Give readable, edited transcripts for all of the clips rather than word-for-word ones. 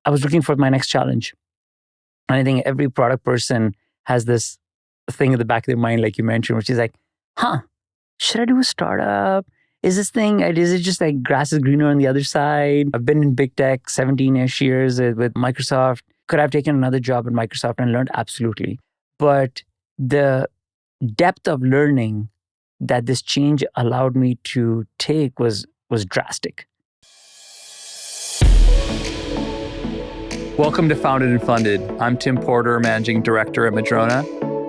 I was looking for my next challenge. And I think every product person has this thing in the back of their mind, like you mentioned, which is like, should I do a startup? Is it just like grass is greener on the other side? I've been in big tech 17-ish years with Microsoft. Could I have taken another job at Microsoft and learned? Absolutely. But the depth of learning that this change allowed me to take was drastic. Welcome to Founded and Funded. I'm Tim Porter, Managing Director at Madrona.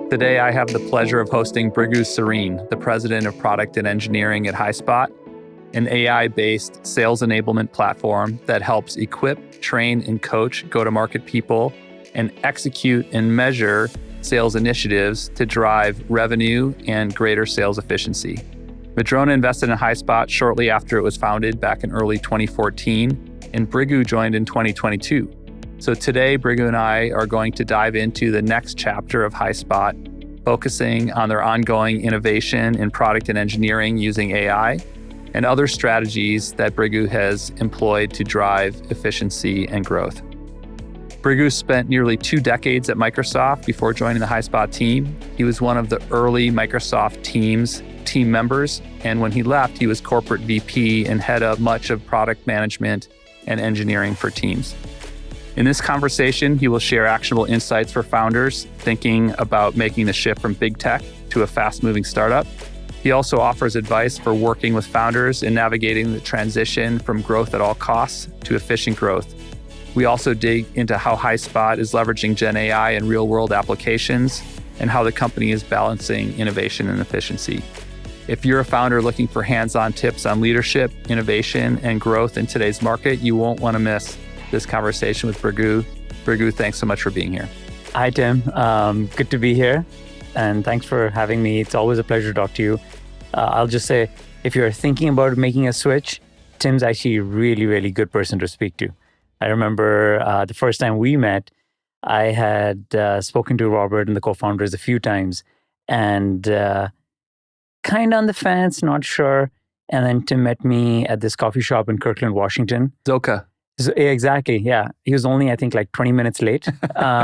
Today, I have the pleasure of hosting Bhrighu Sareen, the President of Product and Engineering at Highspot, an AI-based sales enablement platform that helps equip, train, and coach go-to-market people and execute and measure sales initiatives to drive revenue and greater sales efficiency. Madrona invested in Highspot shortly after it was founded back in early 2014, and Bhrigu joined in 2022. So today, Bhrigu and I are going to dive into the next chapter of Highspot, focusing on their ongoing innovation in product and engineering using AI and other strategies that Bhrigu has employed to drive efficiency and growth. Bhrigu spent nearly 2 decades at Microsoft before joining the Highspot team. He was one of the early Microsoft team members, and when he left, he was corporate VP and head of much of product management and engineering for teams. In this conversation, he will share actionable insights for founders thinking about making the shift from big tech to a fast-moving startup. He also offers advice for working with founders in navigating the transition from growth at all costs to efficient growth. We also dig into how Highspot is leveraging Gen AI in real-world applications and how the company is balancing innovation and efficiency. If you're a founder looking for hands-on tips on leadership, innovation, and growth in today's market, you won't want to miss this conversation with Bhrighu. Bhrighu, thanks so much for being here. Hi, Tim. Good to be here. And thanks for having me. It's always a pleasure to talk to you. I'll just say, if you're thinking about making a switch, Tim's actually a really, really good person to speak to. I remember the first time we met, I had spoken to Robert and the co-founders a few times and kind of on the fence, not sure. And then Tim met me at this coffee shop in Kirkland, Washington. Zoka. Exactly, yeah. He was only, I think, like 20 minutes late,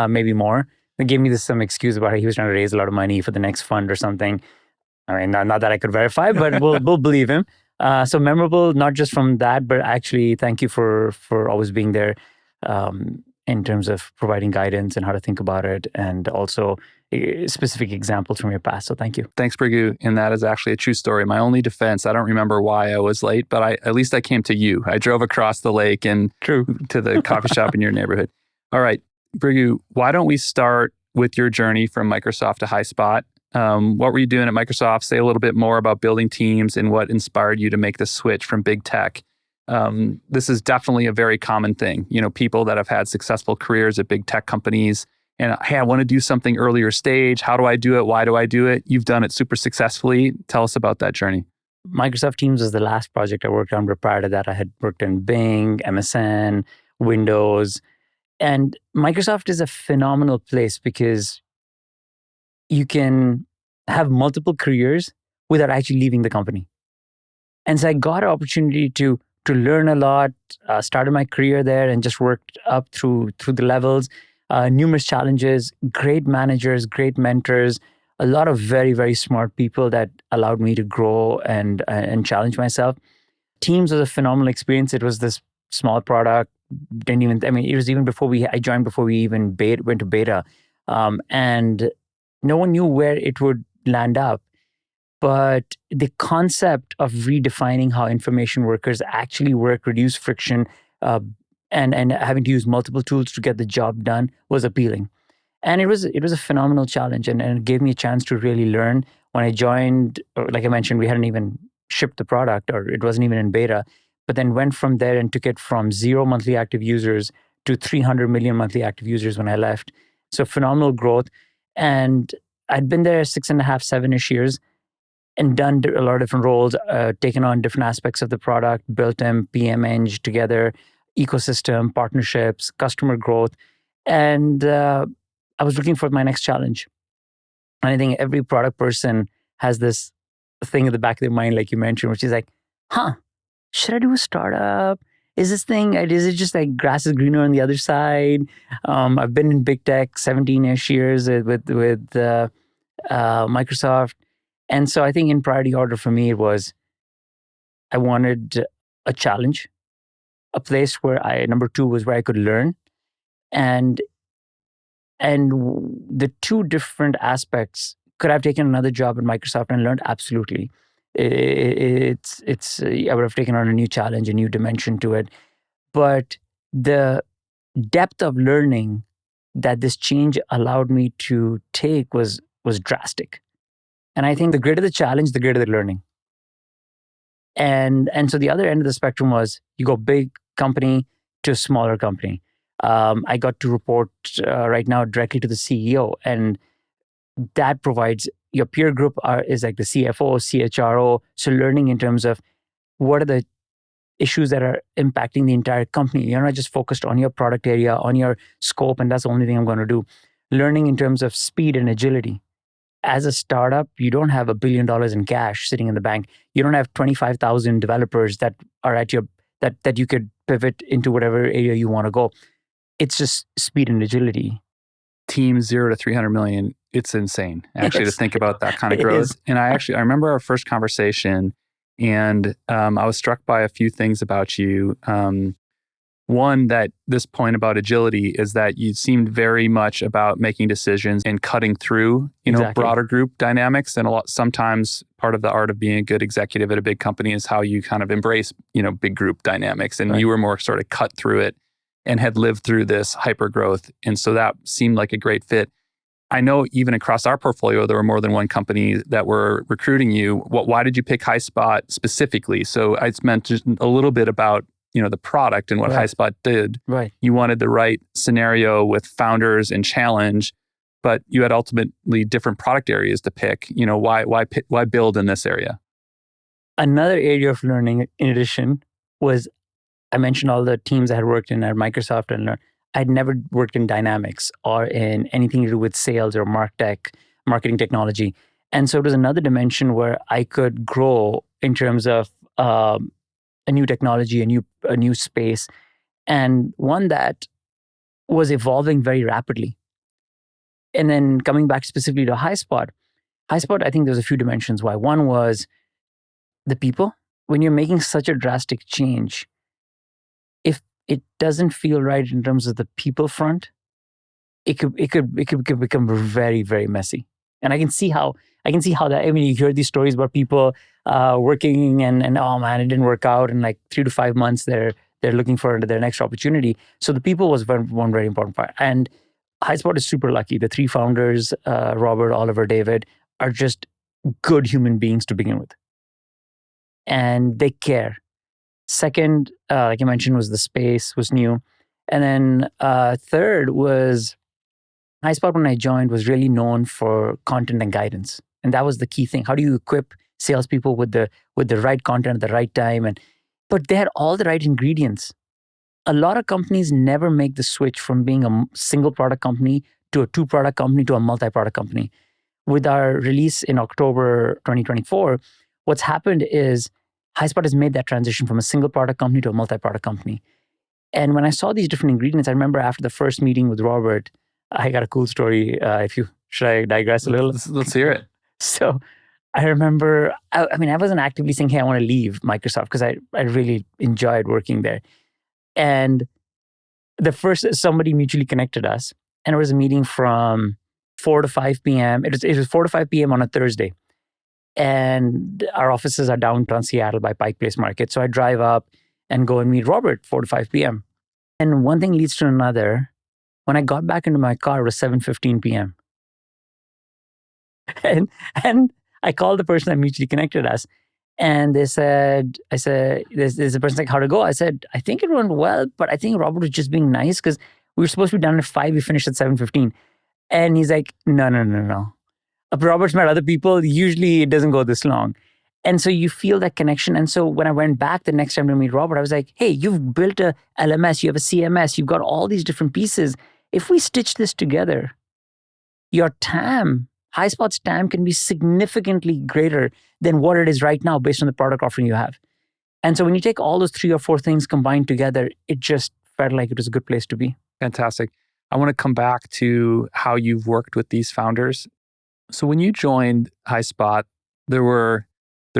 maybe more. They gave me some excuse about how he was trying to raise a lot of money for the next fund or something. I mean, not that I could verify, but we'll believe him. So memorable, not just from that, but actually thank you for always being there in terms of providing guidance and how to think about it, and also specific examples from your past. So thank you. Thanks, Bhrighu. And that is actually a true story. My only defense, I don't remember why I was late, but at least I came to you. I drove across the lake and to the coffee shop in your neighborhood. All right, Bhrighu, why don't we start with your journey from Microsoft to Highspot? What were you doing at Microsoft? Say a little bit more about building teams and what inspired you to make the switch from big tech. This is definitely a very common thing. You know, people that have had successful careers at big tech companies and, hey, I want to do something earlier stage. How do I do it? Why do I do it? You've done it super successfully. Tell us about that journey. Microsoft Teams was the last project I worked on, but prior to that, I had worked in Bing, MSN, Windows. And Microsoft is a phenomenal place because you can have multiple careers without actually leaving the company. And so I got an opportunity to learn a lot, started my career there and just worked up through the levels, numerous challenges, great managers, great mentors, a lot of very, very smart people that allowed me to grow and challenge myself. Teams was a phenomenal experience. It was this small product. It was even before I joined before we even went to beta. And no one knew where it would land up. But the concept of redefining how information workers actually work, reduce friction, and having to use multiple tools to get the job done was appealing. And it was a phenomenal challenge, and it gave me a chance to really learn. When I joined, like I mentioned, we hadn't even shipped the product, or it wasn't even in beta, but then went from there and took it from 0 monthly active users to 300 million monthly active users when I left. So phenomenal growth. And I'd been there 6.5, 7-ish years and done a lot of different roles, taken on different aspects of the product, built them, PM Eng together, ecosystem, partnerships, customer growth. And I was looking for my next challenge. And I think every product person has this thing in the back of their mind, like you mentioned, which is like, should I do a startup? is it just like grass is greener on the other side? I've been in big tech 17-ish years with Microsoft. And so I think in priority order for me, it was I wanted a challenge, a place where number two was where I could learn. And the two different aspects, could I have taken another job at Microsoft and learned? Absolutely. I would have taken on a new challenge, a new dimension to it. But the depth of learning that this change allowed me to take was drastic. And I think the greater the challenge, the greater the learning. And so the other end of the spectrum was you go big company to smaller company. I got to report right now directly to the CEO, and that provides your peer group is like the CFO, CHRO. So learning in terms of what are the issues that are impacting the entire company. You're not just focused on your product area, on your scope, and that's the only thing I'm going to do. Learning in terms of speed and agility. As a startup, you don't have $1 billion in cash sitting in the bank. You don't have 25,000 developers that are at your that you could pivot into whatever area you want to go. It's just speed and agility. Team 0 to 300 million. It's insane actually to think about that kind of growth. And I remember our first conversation, and I was struck by a few things about you. One, that this point about agility is that you seemed very much about making decisions and cutting through, broader group dynamics. And sometimes part of the art of being a good executive at a big company is how you kind of embrace, big group dynamics. And you were more sort of cut through it and had lived through this hyper growth. And so that seemed like a great fit. I know even across our portfolio, there were more than one company that were recruiting you. Why did you pick Highspot specifically? So I meant just a little bit about the product and what Highspot did. Right. You wanted the right scenario with founders and challenge, but you had ultimately different product areas to pick. Why build in this area? Another area of learning, in addition, was I mentioned all the teams I had worked in at Microsoft, and I'd never worked in Dynamics or in anything to do with sales or marketing technology. And so it was another dimension where I could grow in terms of a new technology, a new space, and one that was evolving very rapidly. And then coming back specifically to Highspot, I think there's a few dimensions why. One was the people. When you're making such a drastic change, if it doesn't feel right in terms of the people front, it could become very, very messy. And I can see how that. I mean, you hear these stories about people working and oh man, it didn't work out. And like 3 to 5 months, they're looking for their next opportunity. So the people was one very important part. And Highspot is super lucky. The 3 founders, Robert, Oliver, David, are just good human beings to begin with, and they care. Second, like I mentioned, was the space was new, and then third was Highspot, when I joined, was really known for content and guidance. And that was the key thing. How do you equip salespeople with the right content at the right time? But they had all the right ingredients. A lot of companies never make the switch from being a single product company to a 2-product company to a multi-product company. With our release in October 2024, what's happened is Highspot has made that transition from a single product company to a multi-product company. And when I saw these different ingredients, I remember after the first meeting with Robert, I got a cool story. Should I digress a little? Let's hear it. So I remember, I wasn't actively saying, hey, I want to leave Microsoft, because I really enjoyed working there. And somebody mutually connected us, and it was a meeting from 4 to 5 p.m. It was 4 to 5 p.m. on a Thursday. And our offices are downtown Seattle by Pike Place Market. So I drive up and go and meet Robert 4 to 5 p.m. And one thing leads to another. When I got back into my car, it was 7:15 p.m. And I called the person that mutually connected us. And there's a person like, how'd it go? I said, I think it went well, but I think Robert was just being nice because we were supposed to be done at 5. We finished at 7:15. And he's like, no. Robert's met other people. Usually it doesn't go this long. And so you feel that connection. And so when I went back the next time to meet Robert, I was like, hey, you've built a LMS, you have a CMS, you've got all these different pieces. If we stitch this together, your TAM, Highspot's TAM, can be significantly greater than what it is right now based on the product offering you have. And so when you take all those 3 or 4 things combined together, it just felt like it was a good place to be. Fantastic. I want to come back to how you've worked with these founders. So when you joined Highspot, there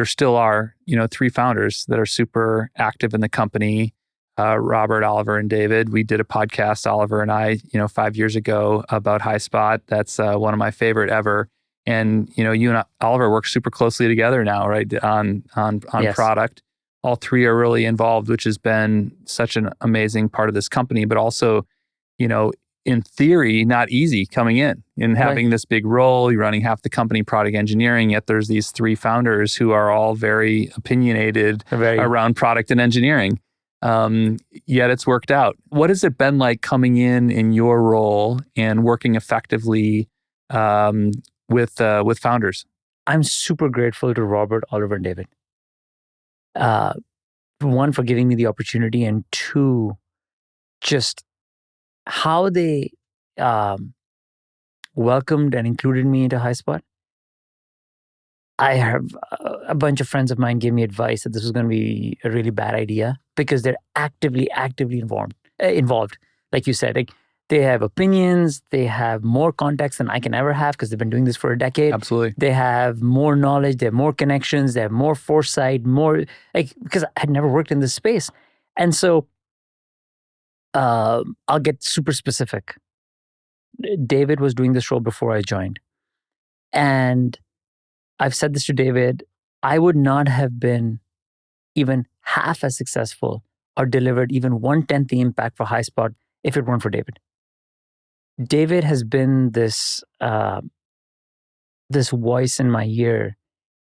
still are, 3 founders that are super active in the company. Robert, Oliver, and David. We did a podcast, Oliver and I, 5 years ago about Highspot. That's one of my favorite ever. And you and Oliver work super closely together now, right? On Yes. product. All 3 are really involved, which has been such an amazing part of this company, but also, in theory, not easy coming in and having this big role. You're running half the company, product engineering, yet there's these 3 founders who are all very opinionated around product and engineering. Yet it's worked out. What has it been like coming in your role and working effectively with founders? I'm super grateful to Robert, Oliver, and David. 1, for giving me the opportunity, and 2, just how they welcomed and included me into Highspot. I have a bunch of friends of mine gave me advice that this was going to be a really bad idea because they're actively involved. Like you said, like they have opinions, they have more context than I can ever have because they've been doing this for a decade. Absolutely. They have more knowledge, they have more connections, they have more foresight, because I had never worked in this space. And so I'll get super specific. David was doing this role before I joined. And I've said this to David, I would not have been even half as successful or delivered even 1/10 the impact for Highspot if it weren't for David. David has been this voice in my ear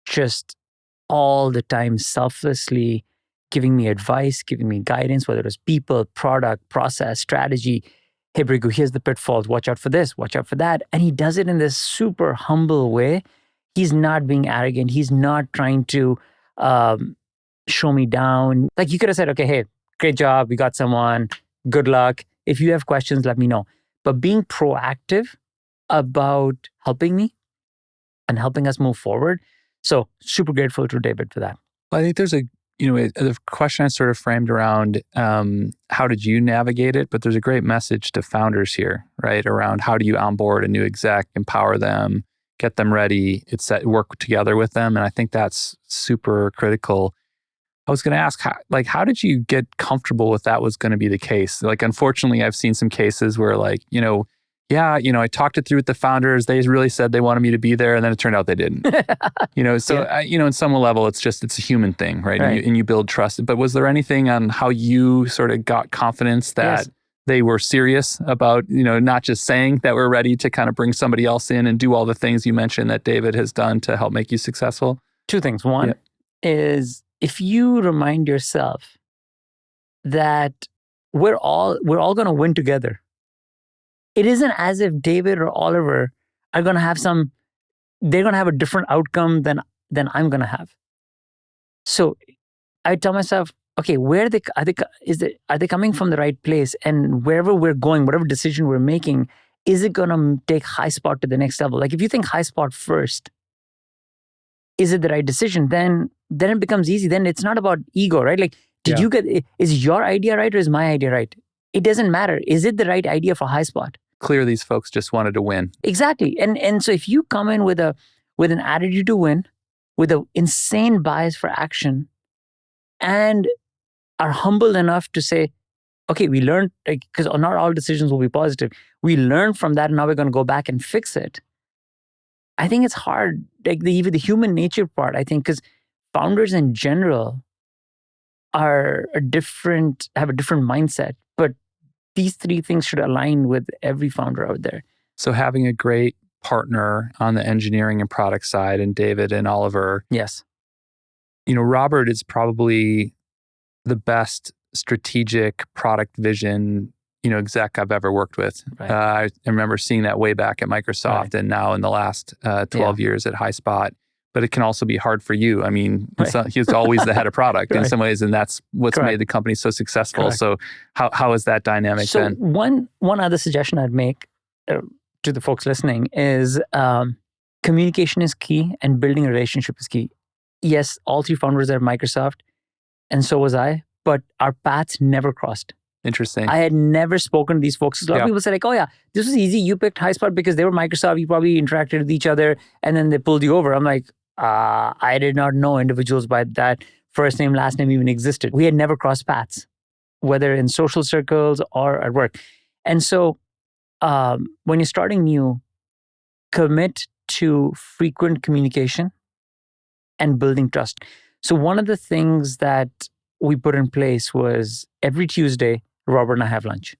just all the time, selflessly giving me advice, giving me guidance, whether it was people, product, process, strategy. Hey, Bhrigu, here's the pitfalls. Watch out for this, watch out for that. And he does it in this super humble way. He's not being arrogant. He's not trying to show me down. Like you could have said, okay, hey, great job. We got someone. Good luck. If you have questions, let me know. But being proactive about helping me and helping us move forward. So super grateful to David for that. Well, I think there's a question I sort of framed around how did you navigate it? But there's a great message to founders here, right? Around how do you onboard a new exec, empower them, get them ready, work together with them. And I think that's super critical. I was going to ask, how did you get comfortable with that was going to be the case? Like, unfortunately, I've seen some cases where I talked it through with the founders. They really said they wanted me to be there, and then it turned out they didn't. In some level, it's a human thing, right? And you build trust. But was there anything on how you sort of got confidence that they were serious about, not just saying that we're ready to kind of bring somebody else in and do all the things you mentioned that David has done to help make you successful? 2 things. One is if you remind yourself that we're all going to win together. It isn't as if David or Oliver are going to have they're going to have a different outcome than I'm going to have. So I tell myself, okay, are they coming from the right place? And wherever we're going, whatever decision we're making, is it going to take Highspot to the next level? Like if you think Highspot first, is it the right decision? Then it becomes easy. Then it's not about ego, right? Like, is your idea right or is my idea right? It doesn't matter. Is it the right idea for Highspot? Clear these folks just wanted to win. Exactly. And so if you come in with an attitude to win, with an insane bias for action, and are humble enough to say, okay, we learned, because not all decisions will be positive. We learned from that, and now we're going to go back and fix it. I think it's hard, even the human nature part, I think, because founders in general have a different mindset, but these 3 things should align with every founder out there. So having a great partner on the engineering and product side, and David and Oliver. Yes. Robert is probably the best strategic product vision, exec I've ever worked with. Right. I remember seeing that way back at Microsoft and now in the last 12 years at Highspot. But it can also be hard for you. I mean, he's always the head of product in some ways, and that's what's made the company so successful. Correct. So how has that dynamic been? One other suggestion I'd make to the folks listening is communication is key and building a relationship is key. Yes, all 3 founders are at Microsoft. and so was I, but our paths never crossed. Interesting. I had never spoken to these folks. A lot of Yeah. people say like, oh yeah, this was easy. You picked Highspot because they were Microsoft. You probably interacted with each other and then they pulled you over. I'm like, I did not know individuals by that first name, last name even existed. We had never crossed paths, whether in social circles or at work. And so when you're starting new, commit to frequent communication and building trust. So one of the things that we put in place was every Tuesday, Robert and I have lunch.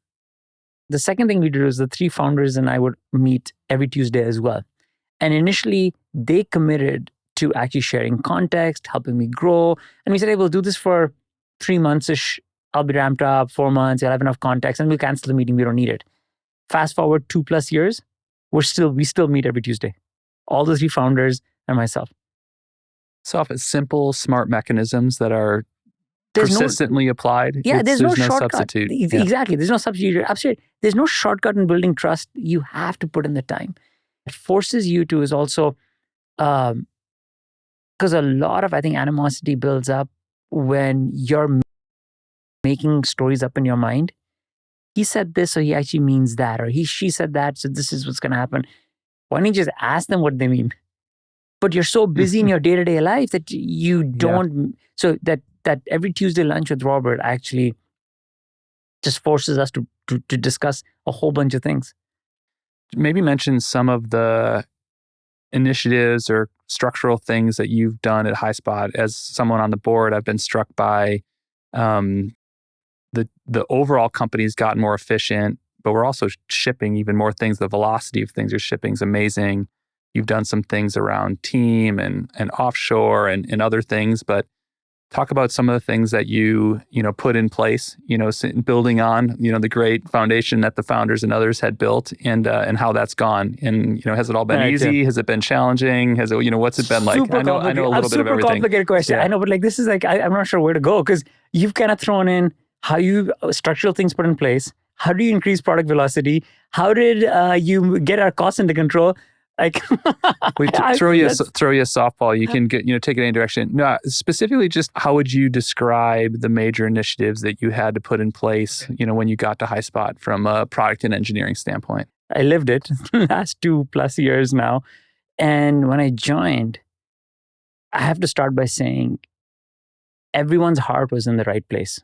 The second thing we did was the three founders and I would meet every Tuesday as well. And initially, they committed to actually sharing context, helping me grow. And we said, hey, we'll do this for 3 months-ish. I'll be ramped up, 4 months, I'll have enough context, and we'll cancel the meeting. We don't need it. Fast forward 2+ years, we still meet every Tuesday. All the three founders and myself. So often simple, smart mechanisms that are persistently applied. Yeah, there's no shortcut. Substitute. Exactly. There's no substitute. Absolutely. There's no shortcut in building trust. You have to put in the time. It forces you to is also, because a lot of, I think, animosity builds up when you're making stories up in your mind. He said this, so he actually means that, or she said that, so this is what's going to happen. Why don't you just ask them what they mean? But you're so busy in your day-to-day life that you don't. Yeah. So that every Tuesday lunch with Robert actually just forces us to discuss a whole bunch of things. Maybe mention some of the initiatives or structural things that you've done at Highspot. As someone on the board, I've been struck by the overall company's gotten more efficient, but we're also shipping even more things. The velocity of things you're shipping is amazing. You've done some things around team and offshore and other things, but talk about some of the things that you put in place, building on, the great foundation that the founders and others had built and how that's gone. And, has it all been easy? Has it been challenging? Has it, what's it been like? I know a little bit of everything. Super complicated question. Yeah. I know, but like, this is like, I'm not sure where to go because you've kind of thrown in how you structural things put in place. How do you increase product velocity? How did you get our costs under control? Like, we throw you a softball. You can get take it any direction. No, specifically, just how would you describe the major initiatives that you had to put in place? When you got to Highspot from a product and engineering standpoint. I lived it last 2+ years now, and when I joined, I have to start by saying everyone's heart was in the right place.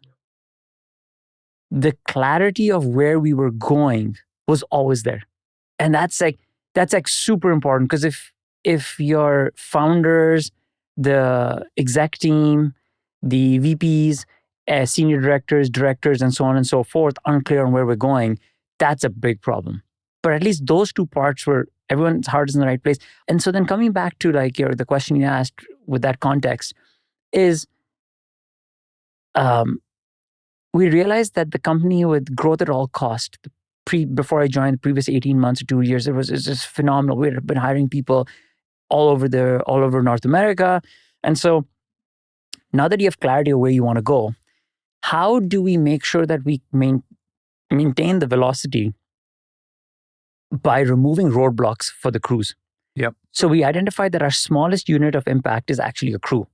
The clarity of where we were going was always there, and that's like super important because if your founders, the exec team, the VPs, senior directors, and so on and so forth aren't clear on where we're going, that's a big problem. But at least those two parts were everyone's heart is in the right place. And so then coming back to like the question you asked with that context is, we realized that the company with growth at all cost, before I joined, the previous 18 months or 2 years, it was just phenomenal. We had been hiring people all over North America. And so now that you have clarity of where you want to go, how do we make sure that we maintain the velocity by removing roadblocks for the crews? Yep. So we identified that our smallest unit of impact is actually a crew.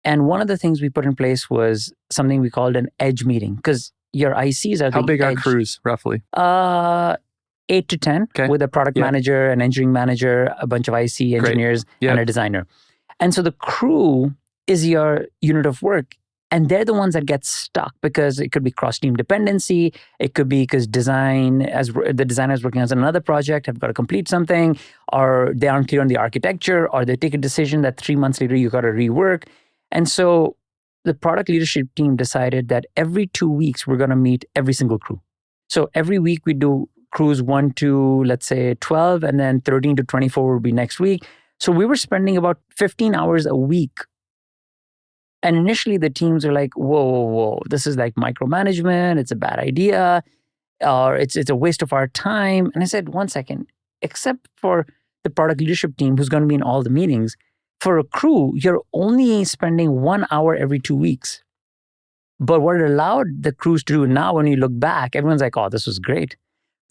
And one of the things we put in place was something we called an edge meeting, because your ICs are how big edge. Are crews roughly? 8 to 10 with a product manager, an engineering manager, a bunch of IC engineers, and a designer. And so the crew is your unit of work. And they're the ones that get stuck because it could be cross-team dependency. It could be because the designer is working on another project, have got to complete something, or they aren't clear on the architecture, or they take a decision that 3 months later you got to rework. And so the product leadership team decided that every 2 weeks, we're going to meet every single crew. So every week we do crews 1 to, let's say, 12, and then 13 to 24 will be next week. So we were spending about 15 hours a week. And initially the teams are like, whoa, this is like micromanagement. It's a bad idea, or it's a waste of our time. And I said, 1 second, except for the product leadership team who's going to be in all the meetings, for a crew, you're only spending 1 hour every 2 weeks. But what it allowed the crews to do now, when you look back, everyone's like, oh, this was great.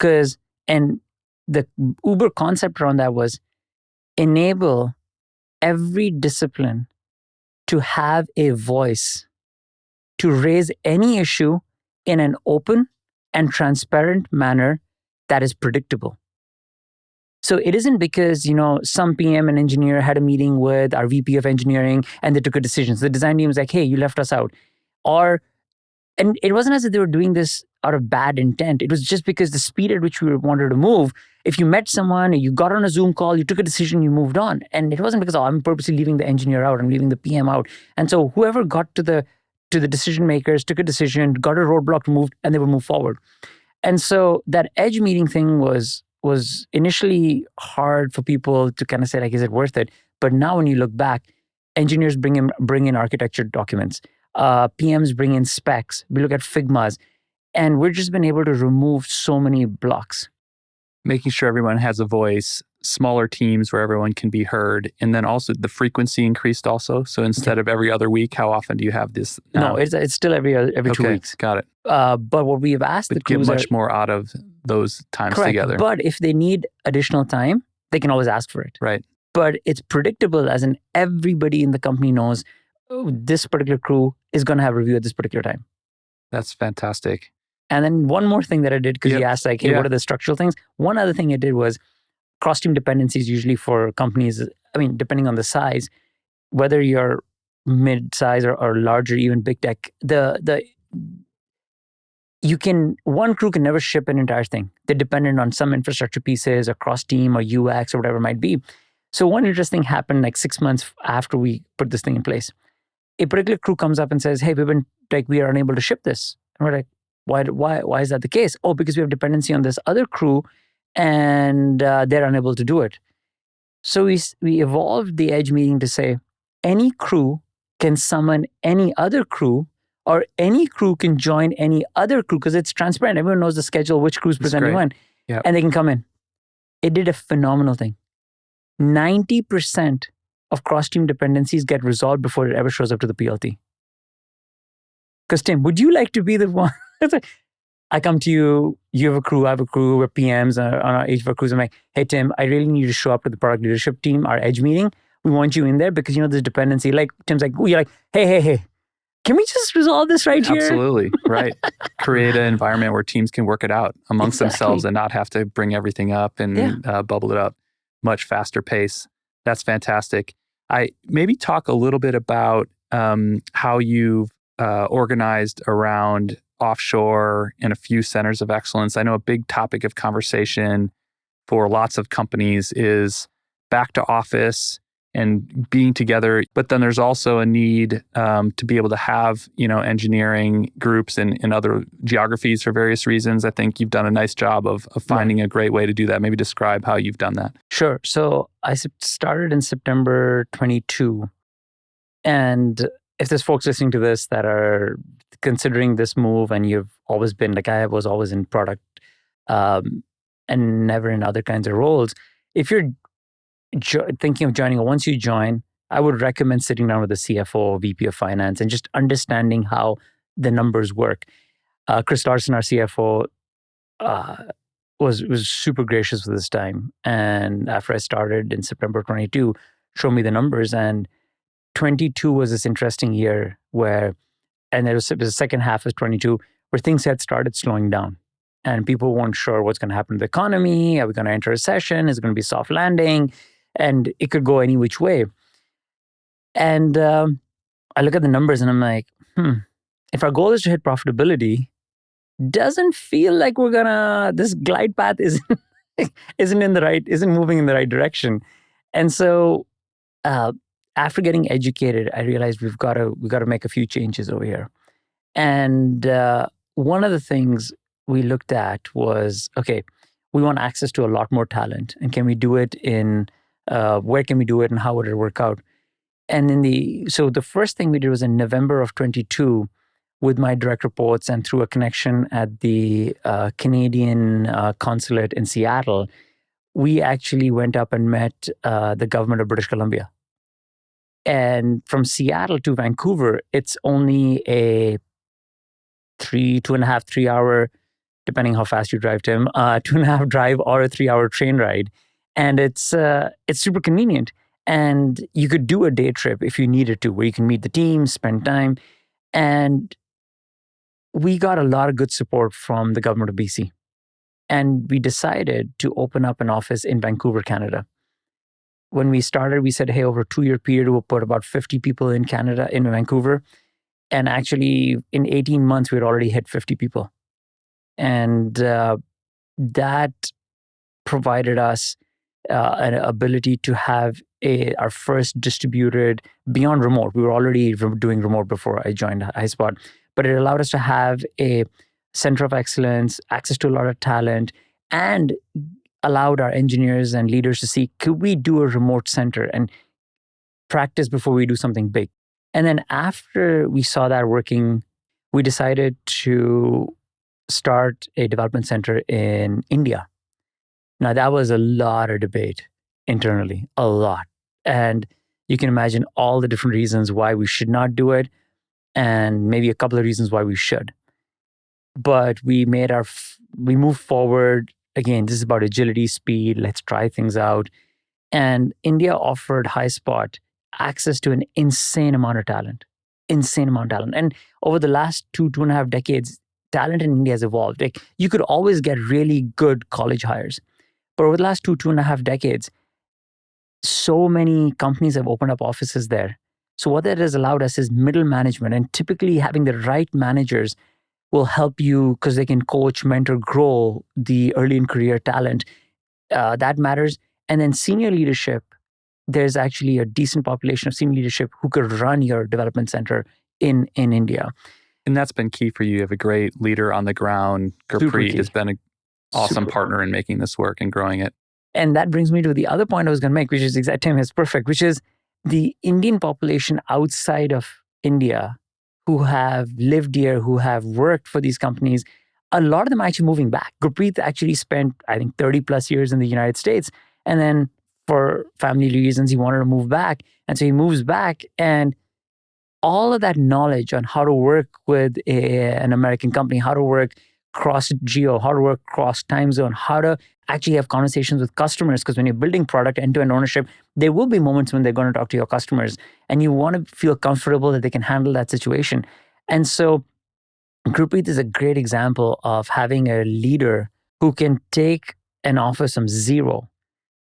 And the Uber concept around that was enable every discipline to have a voice to raise any issue in an open and transparent manner that is predictable. So it isn't because, some PM and engineer had a meeting with our VP of engineering and they took a decision. So the design team was like, hey, you left us out. And it wasn't as if they were doing this out of bad intent. It was just because the speed at which we wanted to move, if you met someone, you got on a Zoom call, you took a decision, you moved on. And it wasn't because, I'm purposely leaving the engineer out, I'm leaving the PM out. And so whoever got to the decision makers, took a decision, got a roadblock removed, and they would move forward. And so that edge meeting thing was initially hard for people to kind of say, like, is it worth it? But now when you look back, engineers bring in architecture documents. PMs bring in specs. We look at Figmas, and we've just been able to remove so many blocks. Making sure everyone has a voice, smaller teams where everyone can be heard, and then also the frequency increased also. So instead of every other week, how often do you have this now? No, it's still every 2 weeks. Got it. But what we have asked the crews get much more out of those times correct, together. But if they need additional time, they can always ask for it. Right. But it's predictable, as in everybody in the company knows, this particular crew is going to have review at this particular time. That's fantastic. And then one more thing that I did, because you asked, like, hey, what are the structural things? One other thing I did was cross-team dependencies, usually for companies, depending on the size, whether you're mid-size or larger, even big tech, one crew can never ship an entire thing. They're dependent on some infrastructure pieces or cross-team or UX or whatever it might be. So one interesting happened like 6 months after we put this thing in place. A particular crew comes up and says, hey, we are unable to ship this. And we're like, why is that the case? Oh, because we have dependency on this other crew and they're unable to do it. So we evolved the edge meeting to say, any crew can summon any other crew, or any crew can join any other crew, because it's transparent. Everyone knows the schedule, which crew's presenting when, and they can come in. It did a phenomenal thing. 90% of cross-team dependencies get resolved before it ever shows up to the PLT. Because Tim, would you like to be the one? I come to you, you have a crew, I have a crew, we're PMs on each of our crews. I'm like, hey Tim, I really need you to show up to the product leadership team, our edge meeting. We want you in there because there's dependency. Like Tim's like, you're like, hey, can we just resolve this right here? Absolutely, right. Create an environment where teams can work it out amongst themselves and not have to bring everything up and bubble it up. Much faster pace. That's fantastic. I maybe talk a little bit about how you've organized around offshore and a few centers of excellence. I know a big topic of conversation for lots of companies is back to office and being together. But then there's also a need to be able to have, engineering groups in other geographies for various reasons. I think you've done a nice job of finding a great way to do that. Maybe describe how you've done that. Sure. So I started in September 22. And if there's folks listening to this that are considering this move and you've always been, like I was always in product and never in other kinds of roles, if you're thinking of joining, or once you join, I would recommend sitting down with the CFO or VP of finance and just understanding how the numbers work. Chris Larson, our CFO, was super gracious with his time. And after I started in September 22, showed me the numbers. And 22 was this interesting year and it was the second half of 22 where things had started slowing down. And people weren't sure what's going to happen to the economy. Are we going to enter a recession? Is it going to be a soft landing? And it could go any which way. And I look at the numbers and I'm like, if our goal is to hit profitability, doesn't feel like this glide path isn't moving in the right direction. And so after getting educated, I realized we've got to make a few changes over here. And one of the things we looked at was, okay, we want access to a lot more talent. And can we do it where can we do it and how would it work out? And so the first thing we did was in November of 22 with my direct reports and through a connection at the Canadian consulate in Seattle, we actually went up and met the government of British Columbia. And from Seattle to Vancouver, it's only a 2.5, 3 hour, depending how fast you drive, Tim, 2.5 drive or a 3 hour train ride. And it's super convenient. And you could do a day trip if you needed to, where you can meet the team, spend time. And we got a lot of good support from the government of BC. And we decided to open up an office in Vancouver, Canada. When we started, we said, hey, over a 2-year period, we'll put about 50 people in Canada, in Vancouver. And actually, in 18 months, we'd already hit 50 people. And that provided us an ability to have our first distributed beyond remote. We were already doing remote before I joined Highspot, but it allowed us to have a center of excellence, access to a lot of talent, and allowed our engineers and leaders to see, could we do a remote center and practice before we do something big? And then after we saw that working, we decided to start a development center in India. Now, that was a lot of debate internally, a lot. And you can imagine all the different reasons why we should not do it, and maybe a couple of reasons why we should. But we moved forward. Again, this is about agility, speed. Let's try things out. And India offered Highspot access to an insane amount of talent. And over the last 2.5 decades, talent in India has evolved. Like, you could always get really good college hires. But over the last 2.5 decades, so many companies have opened up offices there. So what that has allowed us is middle management, and typically having the right managers will help you because they can coach, mentor, grow the early in career talent. That matters. And then senior leadership, there's actually a decent population of senior leadership who could run your development center in India. And that's been key for you. You have a great leader on the ground. Gurpreet has been an awesome partner in making this work and growing it. And that brings me to the other point I was going to make, which is Tim is perfect, which is the Indian population outside of India who have lived here, who have worked for these companies, a lot of them are actually moving back. Gurpreet actually spent, I think, 30 plus years in the United States. And then for family reasons, he wanted to move back. And so he moves back, and all of that knowledge on how to work with an American company, how to work cross geo, how to work cross time zone, how to actually have conversations with customers. Because when you're building product end-to-end ownership, there will be moments when they're going to talk to your customers, and you want to feel comfortable that they can handle that situation. And so Gurpreet is a great example of having a leader who can take an office from zero.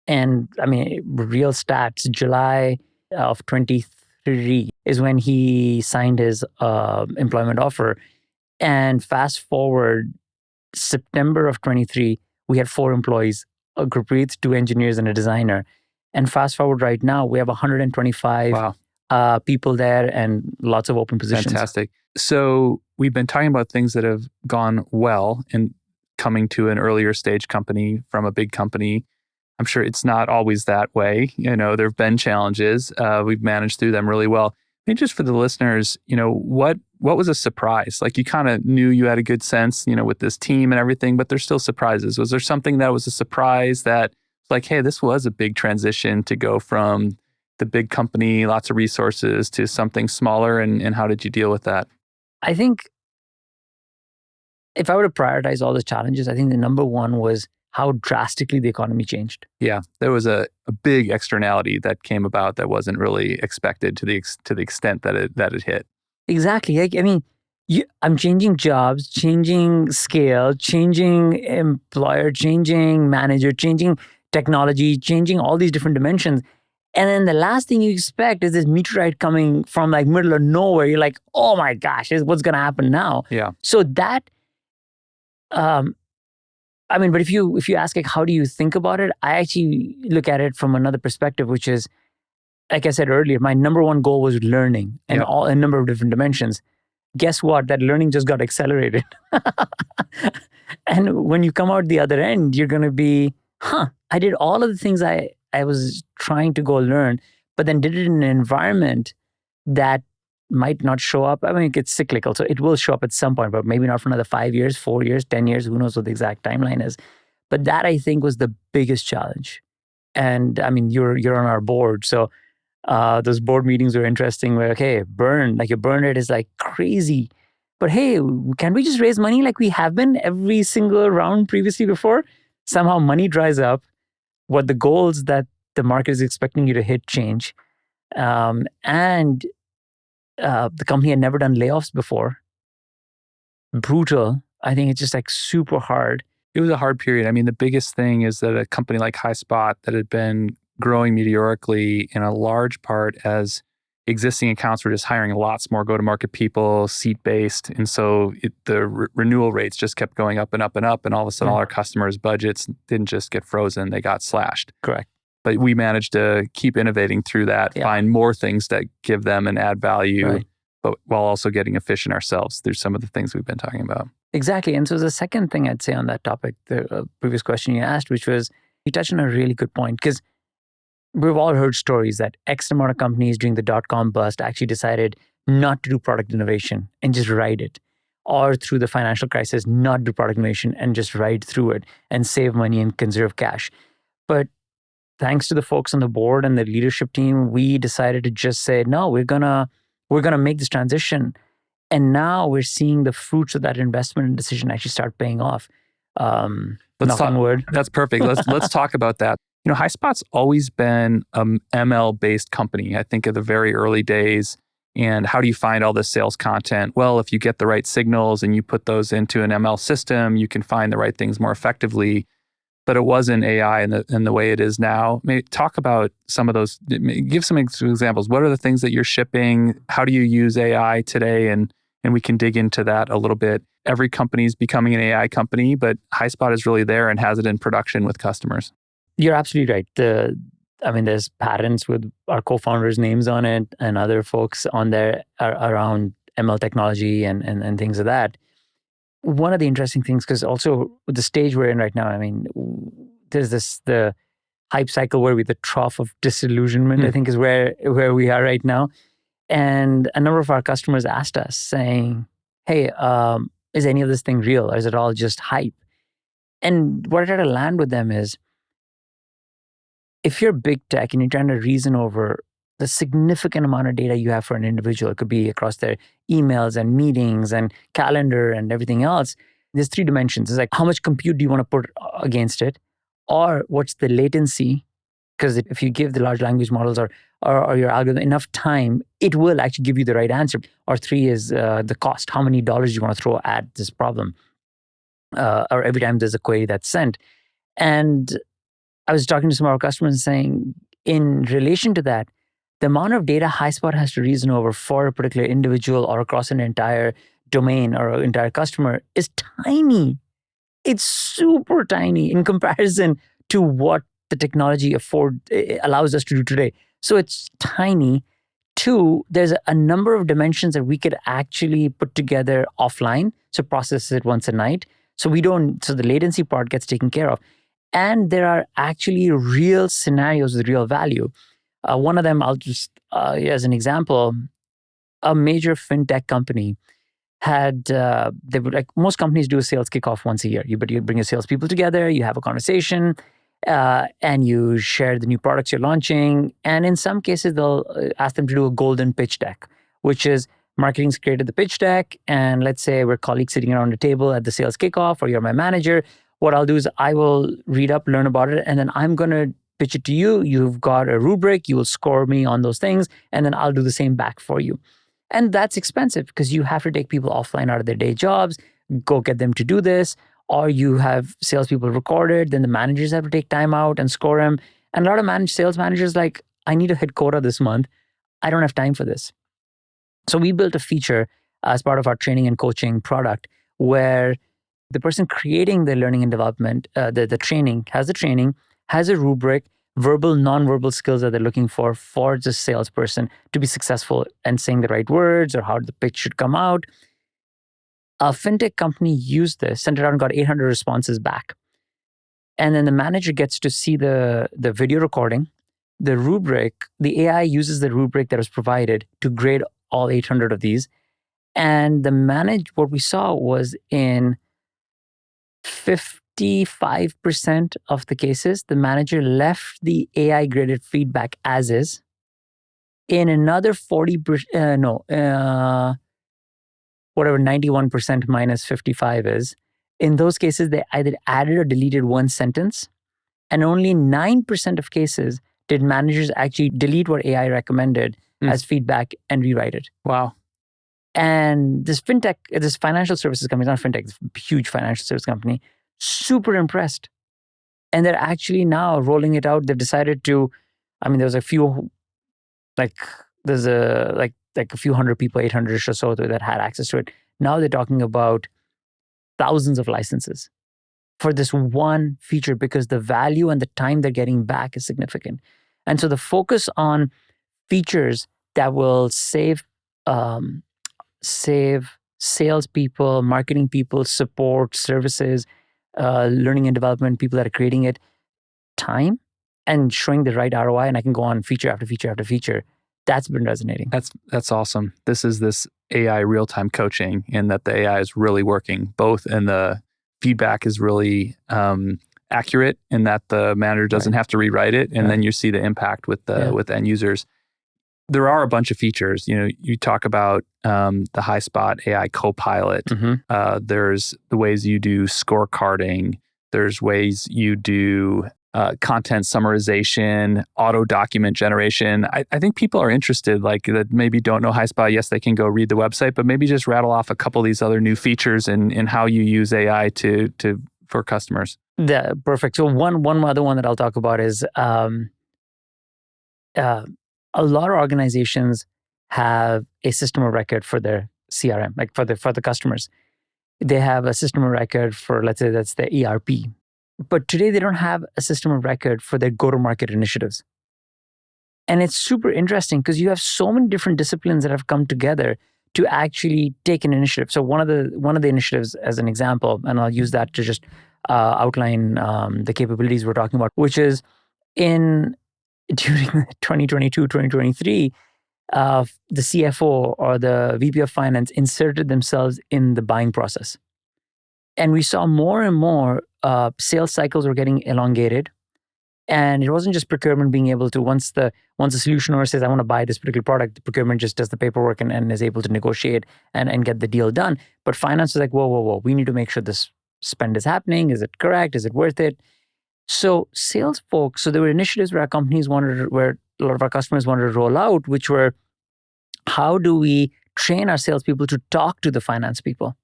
And I mean, real stats, July of 23 is when he signed his employment offer. And fast forward September of 23, we had 4 employees, a Gurpreet, 2 engineers, and a designer. And fast forward right now, we have 125 people there and lots of open positions. Fantastic. So we've been talking about things that have gone well and coming to an earlier stage company from a big company. I'm sure it's not always that way. You know, there have been challenges. We've managed through them really well. Maybe just for the listeners, you know, what was a surprise? Like, you kind of knew you had a good sense, you know, with this team and everything, but there's still surprises. Was there something that was a surprise that, like, hey, this was a big transition to go from the big company, lots of resources, to something smaller, and how did you deal with that? I think if I were to prioritize all the challenges, I think the number one was how drastically the economy changed. Yeah, there was a big externality that came about that wasn't really expected to the extent that it hit. Exactly. I mean, I'm changing jobs, changing scale, changing employer, changing manager, changing technology, changing all these different dimensions. And then the last thing you expect is this meteorite coming from like middle of nowhere. You're like, oh my gosh, what's going to happen now? Yeah. So that, I mean, but if you ask, like, how do you think about it? I actually look at it from another perspective, which is, like I said earlier, my number one goal was learning and a number of different dimensions. Guess what? That learning just got accelerated. And when you come out the other end, you're going to be, I did all of the things I was trying to go learn, but then did it in an environment that might not show up. I mean, it's cyclical, so it will show up at some point, but maybe not for another 5 years, 4 years, 10 years, who knows what the exact timeline is. But that, I think, was the biggest challenge. And I mean, you're on our board, so those board meetings were interesting where, okay, your burn rate is like crazy. But hey, can we just raise money like we have been every single round previously before? Somehow money dries up. What the goals that the market is expecting you to hit change. And the company had never done layoffs before. brutal. I think it's just like super hard. It was a hard period. I mean, the biggest thing is that a company like Highspot that had been growing meteorically in a large part as existing accounts were just hiring lots more go-to-market people, seat-based. And so the renewal rates just kept going up and up and up. And all of a sudden, all our customers' budgets didn't just get frozen, they got slashed. Correct. But we managed to keep innovating through that, find more things that give them and add value, but while also getting efficient ourselves through some of the things we've been talking about. Exactly. And so the second thing I'd say on that topic, the previous question you asked, which was, you touched on a really good point, because we've all heard stories that X amount of companies during the dot-com bust actually decided not to do product innovation and just ride it. Or through the financial crisis, not do product innovation and just ride through it and save money and conserve cash. But thanks to the folks on the board and the leadership team, we decided to just say, no, we're gonna make this transition. And now we're seeing the fruits of that investment and decision actually start paying off. Knock on wood. That's perfect. Let's talk about that. You know, Highspot's always been an ML-based company. I think of the very early days. And how do you find all this sales content? Well, if you get the right signals and you put those into an ML system, you can find the right things more effectively. But it wasn't AI in the way it is now. Maybe talk about some of those. Give some examples. What are the things that you're shipping? How do you use AI today? And we can dig into that a little bit. Every company is becoming an AI company, but Highspot is really there and has it in production with customers. You're absolutely right. There's patents with our co-founders' names on it and other folks on there around ML technology and things of that. One of the interesting things, because also the stage we're in right now, I mean, there's the hype cycle where we're the trough of disillusionment, I think is where we are right now. And a number of our customers asked us saying, hey, is any of this thing real? Or is it all just hype? And what I try to land with them is, if you're big tech and you're trying to reason over the significant amount of data you have for an individual, it could be across their emails and meetings and calendar and everything else, there's three dimensions. It's like, how much compute do you want to put against it? Or what's the latency? Because if you give the large language models or your algorithm enough time, it will actually give you the right answer. Or three is the cost. How many dollars you want to throw at this problem? Or every time there's a query that's sent. And I was talking to some of our customers and saying, in relation to that, the amount of data Highspot has to reason over for a particular individual or across an entire domain or an entire customer is tiny. It's super tiny in comparison to what the technology allows us to do today. So it's tiny. Two, there's a number of dimensions that we could actually put together offline, so process it once a night. So the latency part gets taken care of. And there are actually real scenarios with real value. One of them, I'll just, as an example, a major fintech company had, they would, like most companies do a sales kickoff once a year. You bring your salespeople together, you have a conversation, and you share the new products you're launching. And in some cases, they'll ask them to do a golden pitch deck, which is marketing's created the pitch deck. And let's say we're colleagues sitting around the table at the sales kickoff, or you're my manager. What I'll do is I will read up, learn about it, and then I'm going to pitch it to you. You've got a rubric, you will score me on those things, and then I'll do the same back for you. And that's expensive because you have to take people offline out of their day jobs, go get them to do this, or you have salespeople recorded, then the managers have to take time out and score them. And a lot of sales managers like, I need to hit quota this month. I don't have time for this. So we built a feature as part of our training and coaching product where the person creating the learning and development, the training, has a rubric, verbal, non-verbal skills that they're looking for the salesperson to be successful and saying the right words or how the pitch should come out. A fintech company used this, sent it out and got 800 responses back. And then the manager gets to see the video recording, the rubric, the AI uses the rubric that was provided to grade all 800 of these. And what we saw was in 55% of the cases, the manager left the AI graded feedback as is. In another 91% minus 55 is, in those cases, they either added or deleted one sentence. And only 9% of cases did managers actually delete what AI recommended as feedback and rewrite it. Wow. And this fintech, this financial services company, not fintech, this huge financial service company, super impressed. And they're actually now rolling it out. They've decided to, I mean, there's a few, there's a few hundred people, 800 or so that had access to it. Now they're talking about thousands of licenses for this one feature because the value and the time they're getting back is significant. And so the focus on features that will save salespeople, marketing people, support, services, learning and development people that are creating it, time, and showing the right ROI, and I can go on feature after feature after feature. That's been resonating. That's awesome. This is this AI real-time coaching, and that the AI is really working, both in the feedback is really accurate in that the manager doesn't have to rewrite it, and then you see the impact with the end users. There are a bunch of features. You talk about the Highspot AI Copilot. There's the ways you do scorecarding. There's ways you do content summarization, auto document generation. I think people are interested, like that maybe don't know Highspot. Yes, they can go read the website, but maybe just rattle off a couple of these other new features and how you use AI for customers. Yeah, perfect. So one other one that I'll talk about is a lot of organizations have a system of record for their CRM, like for the customers. They have a system of record for, let's say that's the ERP. But today they don't have a system of record for their go-to-market initiatives. And it's super interesting because you have so many different disciplines that have come together to actually take an initiative. So one of the initiatives, as an example, and I'll use that to just outline the capabilities we're talking about, which is during 2022, 2023, the CFO or the VP of finance inserted themselves in the buying process. And we saw more and more sales cycles were getting elongated. And it wasn't just procurement being able to, once the solution owner says, I want to buy this particular product, the procurement just does the paperwork and is able to negotiate and get the deal done. But finance was like, whoa, we need to make sure this spend is happening. Is it correct? Is it worth it? So sales folks, so there were initiatives where where a lot of our customers wanted to roll out, which were, how do we train our salespeople to talk to the finance people?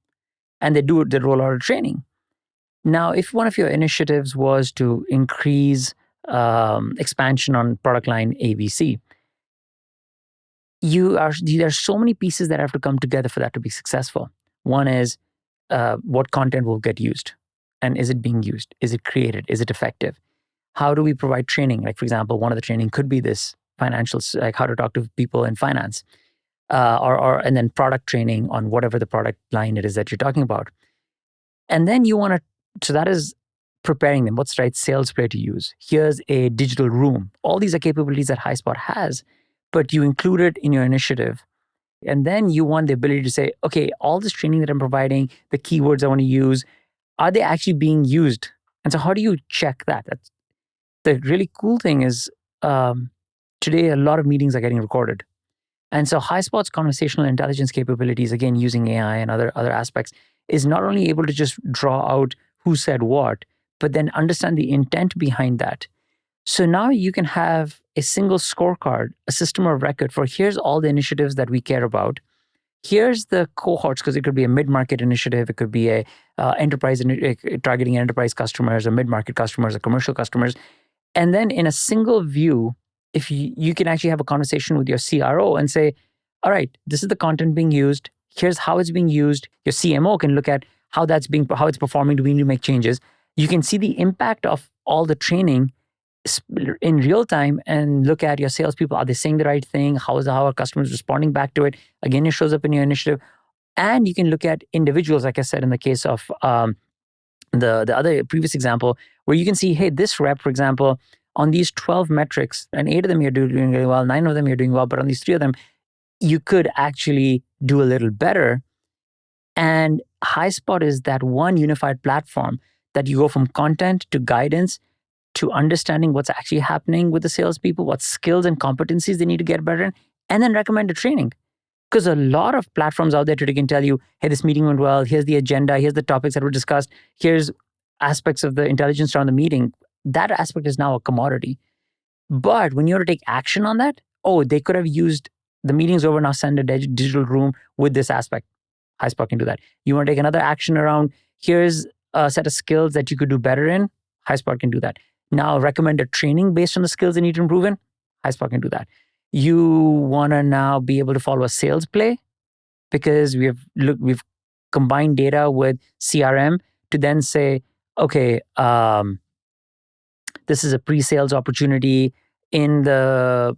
And they roll out a training. Now, if one of your initiatives was to increase expansion on product line ABC, there are so many pieces that have to come together for that to be successful. One is what content will get used, and is it being used? Is it created? Is it effective? How do we provide training? Like, for example, one of the training could be this financials, like how to talk to people in finance, and then product training on whatever the product line it is that you're talking about. And then so that is preparing them. What's the right sales play to use? Here's a digital room. All these are capabilities that Highspot has, but you include it in your initiative. And then you want the ability to say, okay, all this training that I'm providing, the keywords I want to use, are they actually being used? And so how do you check that? That's the really cool thing is today a lot of meetings are getting recorded. And so Highspot's conversational intelligence capabilities, again, using AI and other aspects, is not only able to just draw out who said what, but then understand the intent behind that. So now you can have a single scorecard, a system of record for here's all the initiatives that we care about. Here's the cohorts, because it could be a mid-market initiative, it could be a enterprise targeting enterprise customers, or mid-market customers, or commercial customers. And then in a single view, if you can actually have a conversation with your CRO and say, all right, this is the content being used. Here's how it's being used. Your CMO can look at how it's performing. Do we need to make changes? You can see the impact of all the training in real time and look at your salespeople. Are they saying the right thing? How are customers responding back to it? Again, it shows up in your initiative. And you can look at individuals, like I said, in the case of the other previous example, where you can see, hey, this rep, for example, on these 12 metrics, and 8 of them you're doing really well, 9 of them you're doing well, but on these 3 of them, you could actually do a little better. And Highspot is that one unified platform that you go from content to guidance to understanding what's actually happening with the salespeople, what skills and competencies they need to get better in, and then recommend a training. Because a lot of platforms out there today can tell you, hey, this meeting went well, here's the agenda, here's the topics that were discussed, here's aspects of the intelligence around the meeting. That aspect is now a commodity. But when you want to take action on that, they could have used the meeting's over, now send a digital room with this aspect. Highspot can do that. You want to take another action around, here's a set of skills that you could do better in, Highspot can do that. Now recommend a training based on the skills you need to improve in, Highspot can do that. You want to now be able to follow a sales play because we've combined data with CRM to then say, okay, this is a pre-sales opportunity in the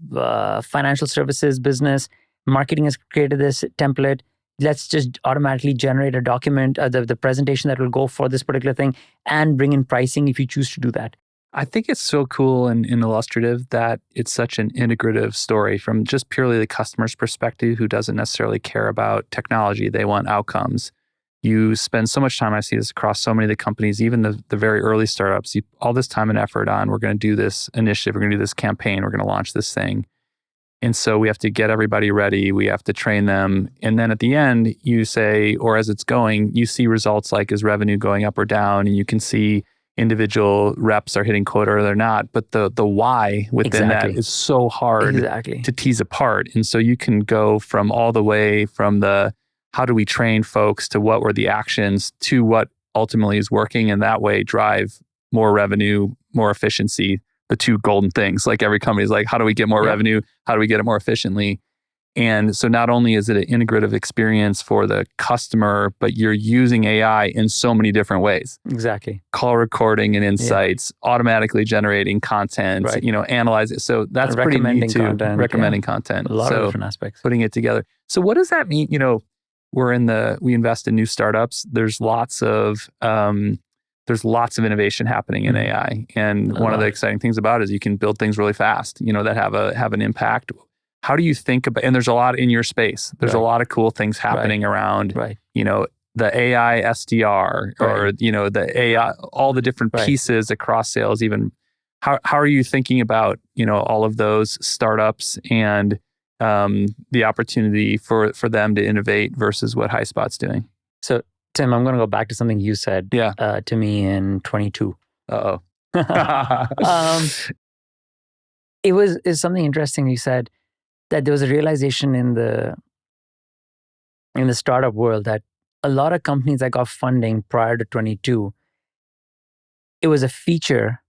financial services business. Marketing has created this template. Let's just automatically generate a document, the presentation that will go for this particular thing, and bring in pricing if you choose to do that. I think it's so cool and illustrative that it's such an integrative story from just purely the customer's perspective who doesn't necessarily care about technology. They want outcomes. You spend so much time, I see this across so many of the companies, even the very early startups, all this time and effort on, we're going to do this initiative, we're going to do this campaign, we're going to launch this thing. And so we have to get everybody ready, we have to train them. And then at the end, you say, or as it's going, you see results like is revenue going up or down, and you can see individual reps are hitting quota or they're not. But the why within that is so hard to tease apart. And so you can go from all the way from the how do we train folks to what were the actions to what ultimately is working, and that way drive more revenue, more efficiency, the two golden things. Like every company is like, how do we get more revenue? How do we get it more efficiently? And so not only is it an integrative experience for the customer, but you're using AI in so many different ways. Exactly. Call recording and insights, automatically generating content, analyze it. So that's pretty neat too. Recommending content. A lot of different aspects. Putting it together. So what does that mean? We invest in new startups. There's lots of innovation happening in AI. And one of the exciting things about it is you can build things really fast, that have an impact. How do you think about, and there's a lot in your space, there's a lot of cool things happening around, the AI SDR or, the AI, all the different pieces across sales, even how are you thinking about, all of those startups and the opportunity for them to innovate versus what Highspot's doing? So Tim, I'm going to go back to something you said to me in 22. Uh-oh. It's something interesting you said, that there was a realization in the startup world that a lot of companies that got funding prior to 22, it was a feature,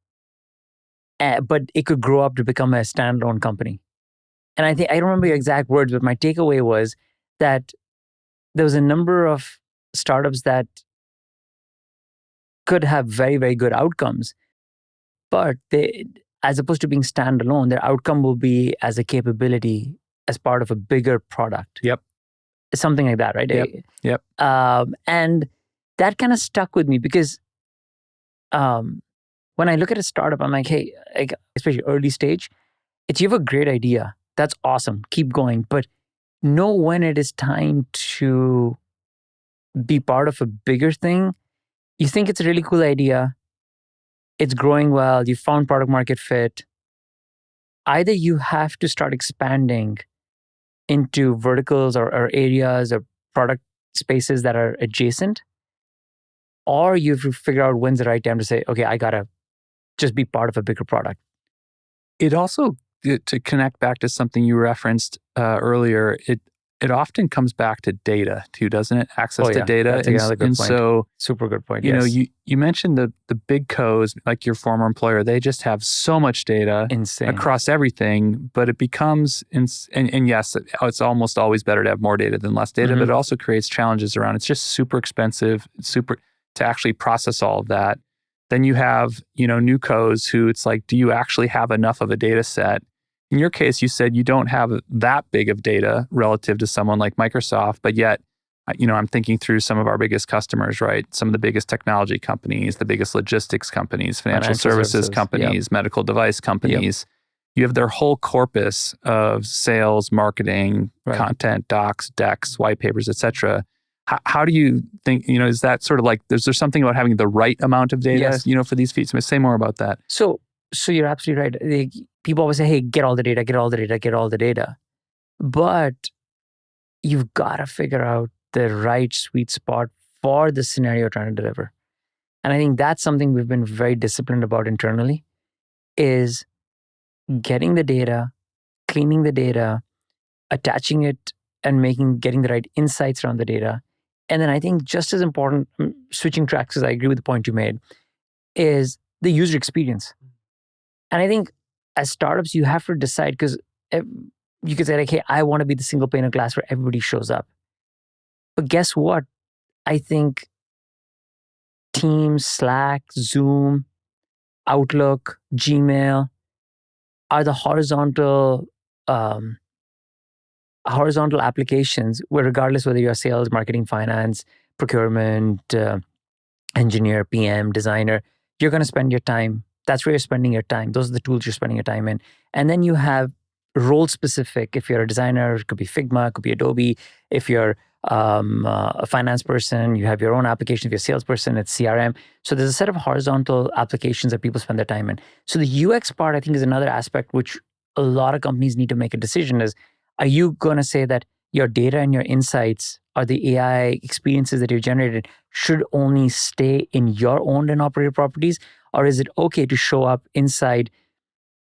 but it could grow up to become a standalone company. And I don't remember your exact words, but my takeaway was that there was a number of startups that could have very, very good outcomes, but they, as opposed to being standalone, their outcome will be as a capability as part of a bigger product. Yep. Something like that, right? Yep. And that kind of stuck with me because when I look at a startup, I'm like, hey, especially early stage, if you have a great idea, that's awesome. Keep going. But know when it is time to be part of a bigger thing. You think it's a really cool idea. It's growing well. You found product market fit. Either you have to start expanding into verticals or areas or product spaces that are adjacent, or you have to figure out when's the right time to say, okay, I got to just be part of a bigger product. It also, to connect back to something you referenced earlier, it often comes back to data too, doesn't it? Access to data. That's another good point. So, super good point. You mentioned the big cos, like your former employer, they just have so much data across everything, but it becomes, and yes, it's almost always better to have more data than less data, but it also creates challenges around, it's just super expensive, to actually process all of that. Then you have, new cos who it's like, do you actually have enough of a data set? In your case, you said you don't have that big of data relative to someone like Microsoft, but yet, I'm thinking through some of our biggest customers, right? Some of the biggest technology companies, the biggest logistics companies, financial services companies, medical device companies. You have their whole corpus of sales, marketing, content, docs, decks, white papers, et cetera. How do you think, is that sort of like, is there something about having the right amount of data, for these feeds? Say more about that. So you're absolutely right. People always say, hey, get all the data, get all the data, get all the data. But you've got to figure out the right sweet spot for the scenario you're trying to deliver. And I think that's something we've been very disciplined about internally, is getting the data, cleaning the data, attaching it and getting the right insights around the data. And then I think just as important, switching tracks, because I agree with the point you made, is the user experience. And I think as startups, you have to decide, because you could say like, hey, I want to be the single pane of glass where everybody shows up. But guess what? I think Teams, Slack, Zoom, Outlook, Gmail are the horizontal applications where, regardless whether you're sales, marketing, finance, procurement, engineer, PM, designer, you're going to spend your time. That's where you're spending your time. Those are the tools you're spending your time in. And then you have role specific. If you're a designer, it could be Figma, it could be Adobe. If you're a finance person, you have your own application. If you're a salesperson, it's CRM. So there's a set of horizontal applications that people spend their time in. So the UX part, I think, is another aspect which a lot of companies need to make a decision is, are you going to say that your data and your insights or the AI experiences that you've generated should only stay in your owned and operated properties? Or is it okay to show up inside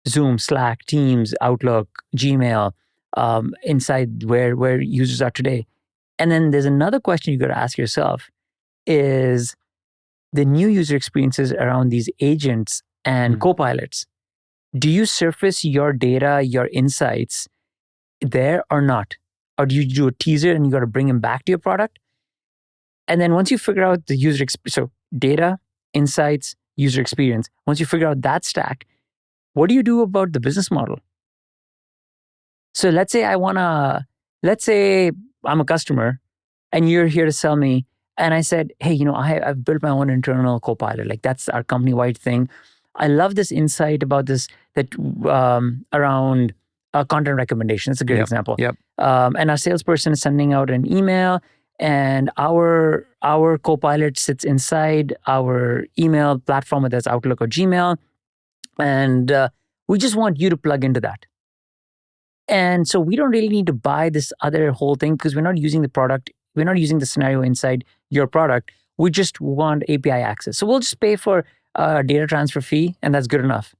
Zoom, Slack, Teams, Outlook, Gmail, inside where users are today? And then there's another question you got to ask yourself is the new user experiences around these agents and co-pilots. Do you surface your data, your insights there or not? Or do you do a teaser and you got to bring them back to your product? And then once you figure out the user experience, so data, insights, user experience, once you figure out that stack, what do you do about the business model? So let's say I'm a customer and you're here to sell me. And I said, hey, I've built my own internal co-pilot. Like that's our company-wide thing. I love this insight about this, around content recommendation. That's a good example. Yep. And our salesperson is sending out an email and our co-pilot sits inside our email platform, whether it's Outlook or Gmail. And we just want you to plug into that. And so we don't really need to buy this other whole thing because we're not using the product. We're not using the scenario inside your product. We just want API access. So we'll just pay for a data transfer fee and that's good enough.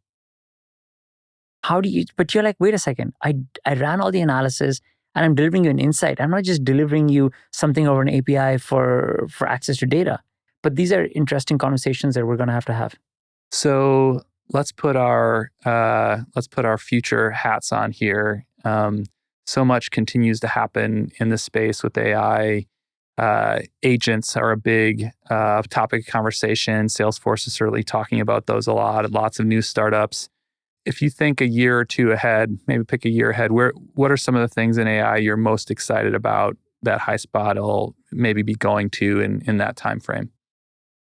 But you're like, wait a second, I ran all the analysis and I'm delivering you an insight. I'm not just delivering you something over an API for access to data. But these are interesting conversations that we're going to have. So let's put our future hats on here. So much continues to happen in this space with AI. Agents are a big topic of conversation. Salesforce is certainly talking about those a lot. Lots of new startups. If you think a year or two ahead, maybe pick a year ahead, what are some of the things in AI you're most excited about that Highspot will maybe be going to in that time frame?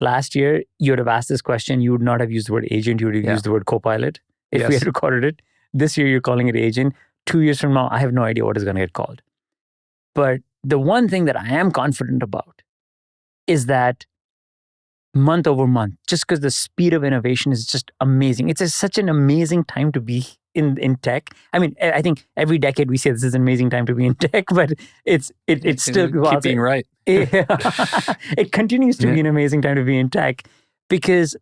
Last year, you would have asked this question. You would not have used the word agent. You would have used the word co-pilot if we had recorded it. This year, you're calling it agent. 2 years from now, I have no idea what it's going to get called. But the one thing that I am confident about is that month over month, just because the speed of innovation is just amazing. It's such an amazing time to be in tech. I mean, I think every decade we say this is an amazing time to be in tech, but it's still keep being right. It continues to be an amazing time to be in tech because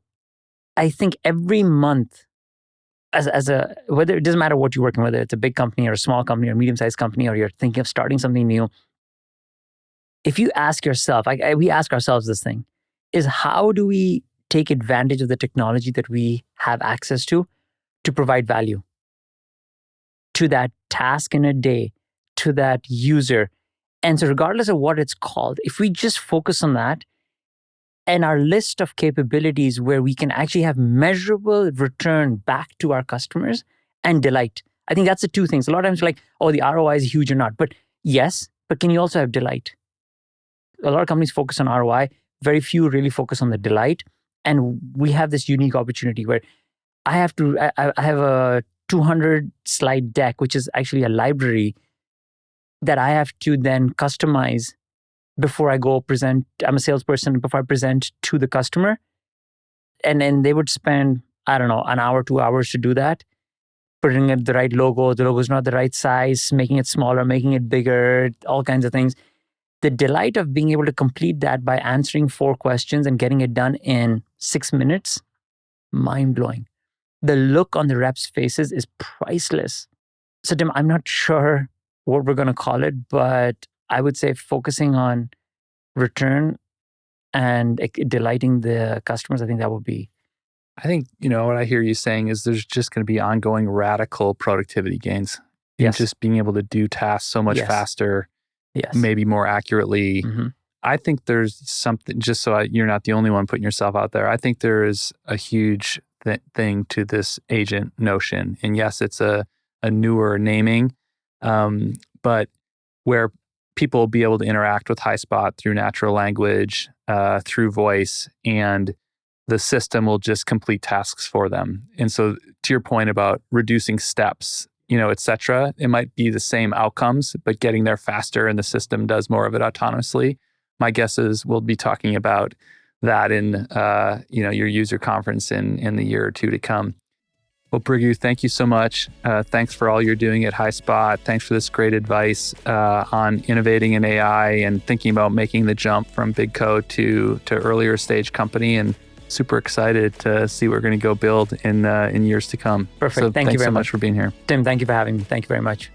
I think every month, whether it doesn't matter what you're working, whether it's a big company or a small company or a medium-sized company, or you're thinking of starting something new. If you ask yourself, we ask ourselves this thing, is how do we take advantage of the technology that we have access to provide value to that task in a day, to that user. And so regardless of what it's called, if we just focus on that and our list of capabilities where we can actually have measurable return back to our customers and delight. I think that's the two things. A lot of times we're like, oh, the ROI is huge or not. But yes, but can you also have delight? A lot of companies focus on ROI. Very few really focus on the delight. And we have this unique opportunity where I have a 200 slide deck, which is actually a library that I have to then customize before I go present. I'm a salesperson, before I present to the customer. And then they would spend, I don't know, an hour, 2 hours to do that. Putting in the right logo, the logo's not the right size, making it smaller, making it bigger, all kinds of things. The delight of being able to complete that by answering 4 questions and getting it done in 6 minutes, mind-blowing. The look on the reps' faces is priceless. So Tim, I'm not sure what we're going to call it, but I would say focusing on return and delighting the customers. I think that would be. I think, what I hear you saying is there's just going to be ongoing radical productivity gains in Yes. just being able to do tasks so much Yes. faster, Yes. maybe more accurately. Mm-hmm. I think there's something, just so you're not the only one putting yourself out there, I think there is a huge thing to this agent notion. And yes, it's a newer naming, but where people will be able to interact with Highspot through natural language, through voice, and the system will just complete tasks for them. And so to your point about reducing steps, et cetera, it might be the same outcomes, but getting there faster and the system does more of it autonomously. My guess is we'll be talking about that in your user conference in the year or two to come. Well, Bhrighu, thank you so much. Thanks for all you're doing at Highspot. Thanks for this great advice on innovating in AI and thinking about making the jump from big co to earlier stage company. And super excited to see what we're going to go build in years to come. Perfect. So Thank you very so much for being here. Tim, thank you for having me. Thank you very much.